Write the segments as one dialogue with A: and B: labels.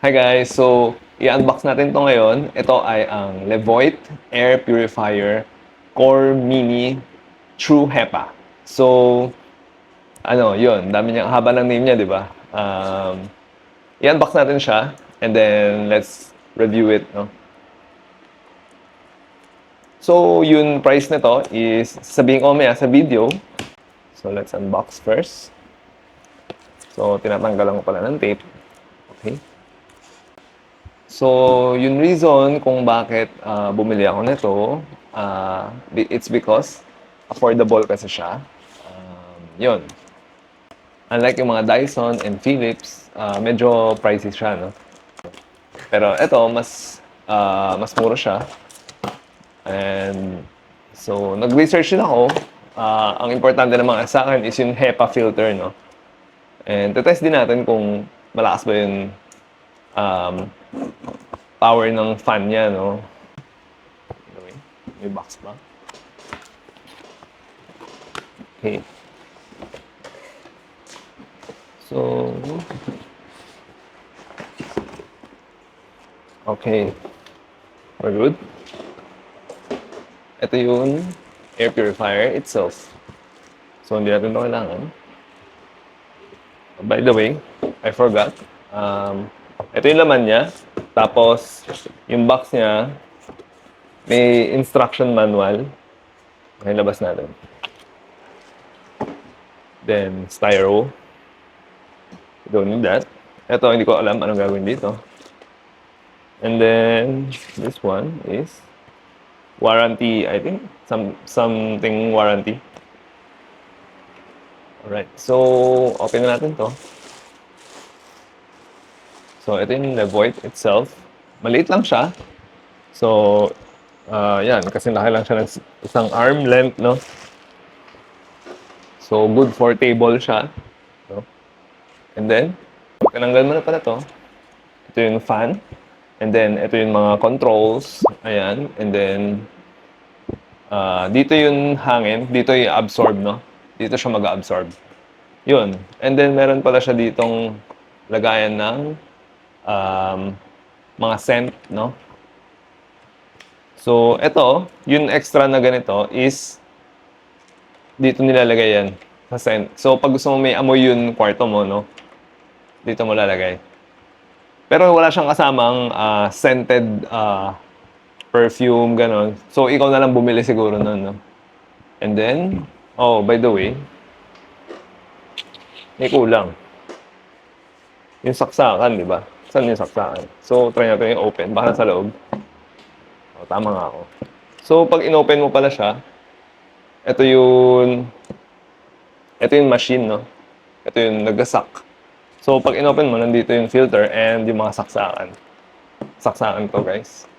A: Hi guys! So, i-unbox natin to ngayon. Ito ay ang Levoit Air Purifier Core Mini True HEPA. So, yun. Dami niya, haba ng name niya, di ba? I-unbox natin siya and then let's review it, no? So, yung price nito is, sabihin ko maya sa video. So, let's unbox first. So, tinatanggalan ko pala ng tape. Okay. So, yung reason kung bakit bumili ako nito, it's because affordable kasi siya. Yun. Unlike yung mga Dyson and Philips, medyo pricey siya, no? Pero ito, mas mura siya. And so, nag-research din ako. Ang importante naman sa akin is yung HEPA filter, no? And test din natin kung malakas ba yung um, power ng fan niya, no? Anyway, may box pa. Okay. So, okay. We're good. Ito yung air purifier itself. So, hindi natin ito kailangan. By the way, I forgot. Ito yung laman niya. Tapos, yung box niya, may instruction manual. May labas natin. Then, styro. Don't need that. Ito, hindi ko alam anong gagawin dito. And then, this one is warranty, I think. Something warranty. Alright. So, open na natin to. So, ito yung Levoit itself. Maliit lang siya. So, yan. Kasi laki lang siya ng isang arm length, no? So, good for table siya. No? And then, tinanggal mo na pala to. Ito yung fan. And then, ito yung mga controls. Ayan. And then, dito yung hangin. Dito yung absorb, no? Dito siya mag-absorb. Yun. And then, meron pala siya ditong lagayan ng mga scent, no? So, ito, yung extra na ganito is dito nilalagay yan sa scent. So, pag gusto mo may amoy yung kwarto mo, no? Dito mo lalagay. Pero wala siyang kasamang scented perfume, ganon. So, ikaw na lang bumili siguro nun, no? And then, oh, by the way, may kulang. Yung saksakan, di ba? Saan yung saksakan? So, try natin yung open. Baka nasa loob. Oh, tama nga ako. So, pag in-open mo pala siya, ito yung machine, no? Ito yung nag-suck. So, pag in-open mo, nandito yung filter and yung mga saksakan. Saksakan to, guys.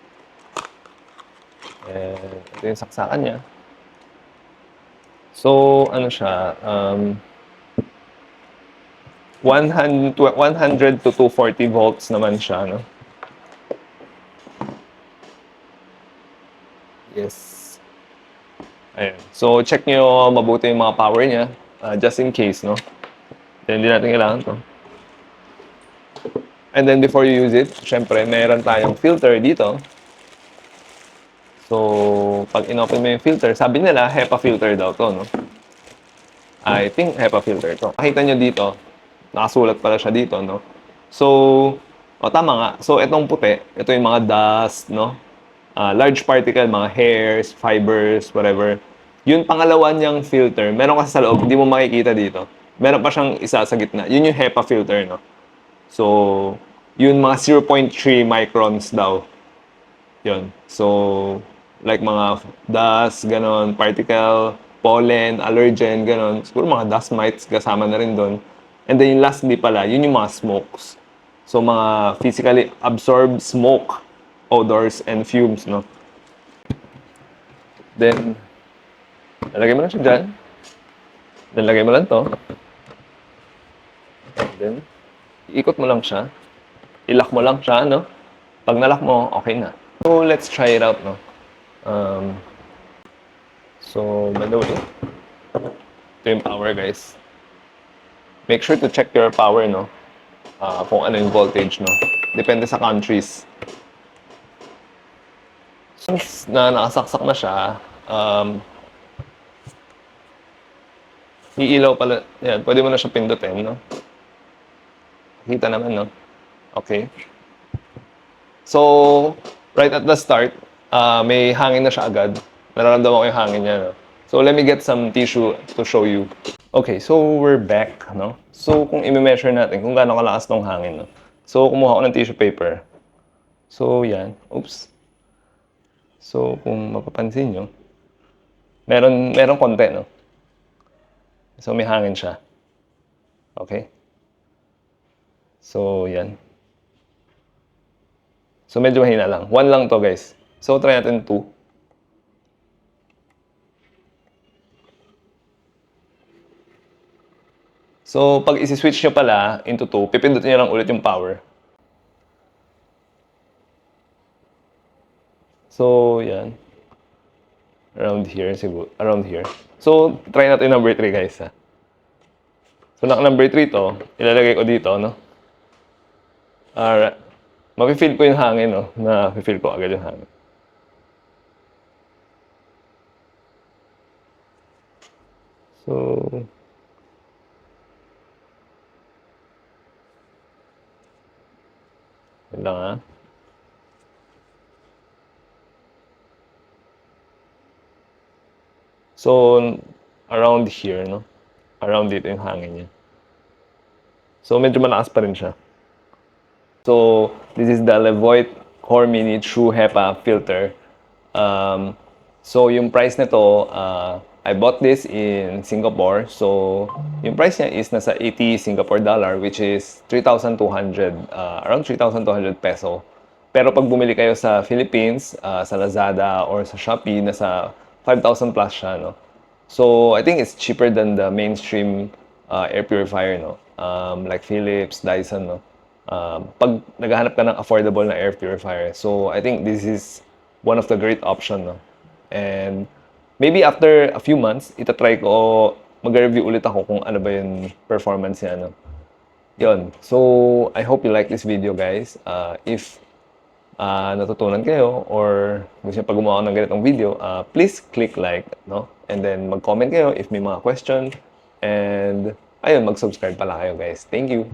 A: And ito yung saksakan niya. So, ano siya, 100 to 240 volts naman siya, no? Yes. Ayan. So, check nyo mabuti yung mga power niya, just in case, no? Then, hindi natin kailangan to. And then, before you use it, syempre, meron tayong filter dito. So, pag in-open mo yung filter, sabi nila, HEPA filter daw to, no? I think HEPA filter to. Makita nyo dito, nakasulat pala siya dito, no? So, tama nga. So, itong puti, ito yung mga dust, no? Large particle, mga hairs, fibers, whatever. Yung pangalawa niyang filter, meron kasi sa loob, hindi mo makikita dito. Meron pa siyang isa sa gitna. Yun yung HEPA filter, no? So, yun mga 0.3 microns daw. Yun. So, like mga dust, ganon, particle, pollen, allergen, ganon. Siguro mga dust mites kasama na rin doon. And then yung lastly pala, yun yung mga smokes. So, mga physically absorbed smoke, odors, and fumes, no? Then, lalagay mo lang siya dyan. Then, lagay mo lang to. And then, ikot mo lang siya. Ilock mo lang siya, no? Pag nalock mo, okay na. So, let's try it out, no? So, by the way, ito yung power, guys. Make sure to check your power, no? kung ano yung voltage, no? Depende sa countries. Since na nakasaksak na siya, iilaw pala. Yan, pwede mo na siya pindutin, no? Kita naman, no? Okay. So, right at the start, may hangin na siya agad. Nararamdaman ko yung hangin niya, no? So, let me get some tissue to show you. Okay, so we're back, no? So, kung i-measure natin kung gaano kalakas tong hangin, no? So, kumuha ko ng tissue paper. So, yan. Oops. So, kung mapapansin nyo, meron konti, no? So, may hangin siya. Okay? So, yan. So, medyo mahina lang. 1 lang to, guys. So, try natin 2. So, pag isi-switch nyo pala into 2, pipindutin nyo lang ulit yung power. So, yan. Around here, siguro. Around here. So, try natin number 3, guys, ha. So, number 3 to, ilalagay ko dito, no? Alright. Mafe-feel ko yung hangin, no? Na-feel ko agad yung hangin. So, yun lang, ha? So, around here, no? Around dito yung hangin niya. So, medyo malakas pa rin siya. So, this is the Levoit Core Mini True HEPA filter. So, yung price nito, I bought this in Singapore. So, yung price niya is nasa 80 Singapore dollar, which is 3,200, around 3,200 peso. Pero pag bumili kayo sa Philippines, sa Lazada or sa Shopee, nasa 5,000 plus siya, no? So, I think it's cheaper than the mainstream air purifier, no? Like Philips, Dyson, no? Pag naghahanap ka ng affordable na air purifier. So, I think this is one of the great option, no? And maybe after a few months, itatry ko, mag-review ulit ako kung ano ba yung performance niya, no? Yun. So, I hope you like this video, guys. If natutunan kayo or gusto nyo pag gumawa ng ganitong video, please click like, no? And then mag-comment kayo if may mga question. And ayun, mag-subscribe pala kayo, guys. Thank you!